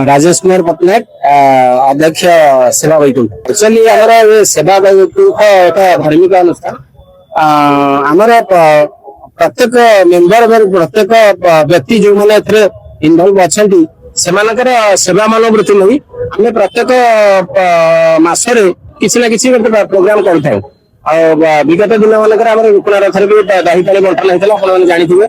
राजेश कुमार पट्टनायक अध्यक्ष सेवा वैकुंठ एक्चुअली आमर सेवा वैकुंठ एक धार्मिक अनुष्ठान आमर प्रत्येक मेंबर प्रत्येक व्यक्ति जो मैंने इनवल्व अच्छा सेवा मनोवृत्ति नहीं आम प्रत्येक मसरे किसी ना किसी प्रोग्राम कर विगत दिन मानक रुकुणा रथ भी दही पानी बंटन होता आप जानते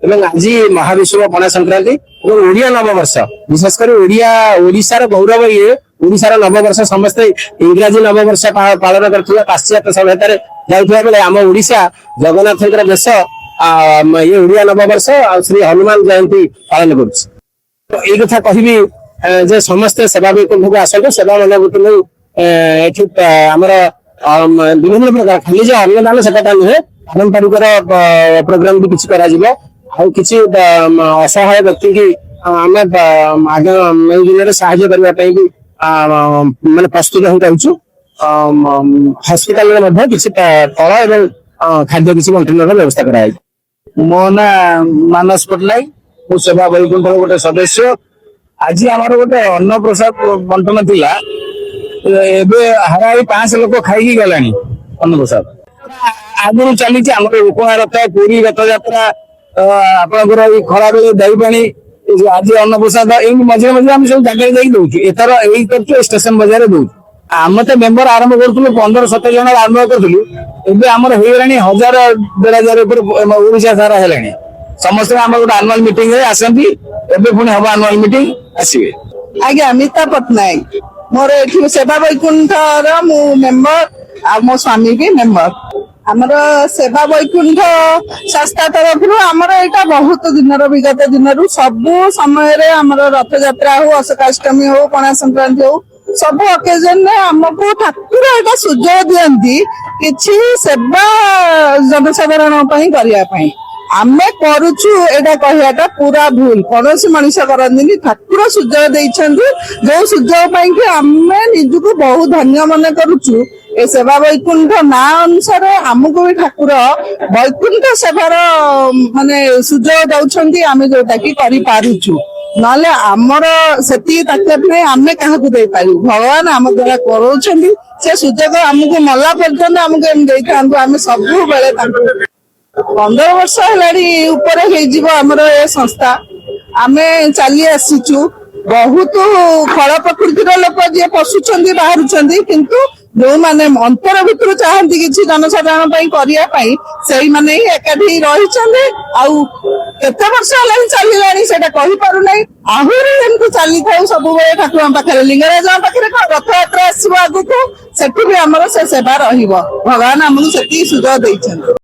एवं आज महाविश्व पणा संक्रांति ओडिया नववर्ष विशेषकर ओडिशार गौरव ये ओडिशार नववर्ष समस्ते इंग्राजी नववर्ष पालन कर पाश्चात्य सभ्यता जाऊा बेले आम ओडिशा जगन्नाथ देश ये ओडिया नववर्ष श्री हनुमान जयंती पालन कर कथा कहबी समस्ते सेवा वैकुंठ आसतु सेवा मनोवृत्ति नहीं आमर विभिन्न प्रकार खाली जो अन्नदान सेटा नुहे पारंपरिक प्रोग्राम भी किसी करा किसी असहाय व्यक्ति की आम आगे दिन साहाय्य करने माने प्रस्तुत हो हस्पिटाल किसी फल एवं खाद्य किसी बंटन व्यवस्था कराई। मो ना मानस पट्टनायक मु सेवा वैकुंठ गोटे सदस्य आज आम गोटे अन्न प्रसाद बंटन थिला एबे हाराई 5 लोक खाई गला अन्न प्रसाद आगु चली रुकुणा रथ पुरी रथ यात्रा आपणकर खरा बेले दही पानी आज अन्न प्रसाद मझे मझे आम सब जगह दौर एथर यही स्टेशन बजार दौर आम तो मेम्बर आरंभ करूँ 15-17 जन आरंभ करूँ आमर हो 1000-1500 ओडिशा सारा है समस्त आम गोटे आनुआल मीटिंग आसती पुणी हम आनुआल मीटिंग आसवे। आज्ञा मिता पट्टनायक मोर ये सेवा वैकुंठ मु मेम्बर आ मो स्वामी भी मेम्बर आमर सेवा वैकुंठ संस्था तरफ आमर यहाँ बहुत दिन विगत दिन सबु समय आमर रथ यात्रा हो अशोकाष्टमी हो पणा संक्रांति हो सब ओकेजन आमको ठाकुर यहाँ सुजोग दियंती किछि सेवा जनसाधारण करने आमे करुचु एटा कहयाटा पूरा भूल कौन मनीष करंदिनी ठाकुर सुजोग देइछन्ति जो सुजोग पई कि आमे निजुको बहुत धन्य मन करुचु ए सेवा वैकुंठ ना अनुसार हमको भी ठाकुर वैकुंठ सेवार माने सुजोग दउछन्ति आमे जोटा कि करि पारुचु नले हमर सेती ताकत नै आमे काहाकू दे पारु भगवान आम द्वारा करौछन्ति से सुजोग हमको मला पर्यंत हमको एम देइथांतु आमे सबु बेले तांको 15 वर्ष है आमर ए संस्था आमे चली आसीचु बहुत फल प्रकृतिर लोक जी पशुंट बाहर किंतु जो माने अंतर भितर चाहती किसी जनसाधारण करने से माने एकाठी रही केते वर्ष है चलिलानी से कहीपना आहरी एमती चली था सब ठाकुर पाखे लिंगराज पाखे रथ यात्रा आसो आगु से आमर से सेवा रहा भगवान आमको से सुजोग देइछन्ति।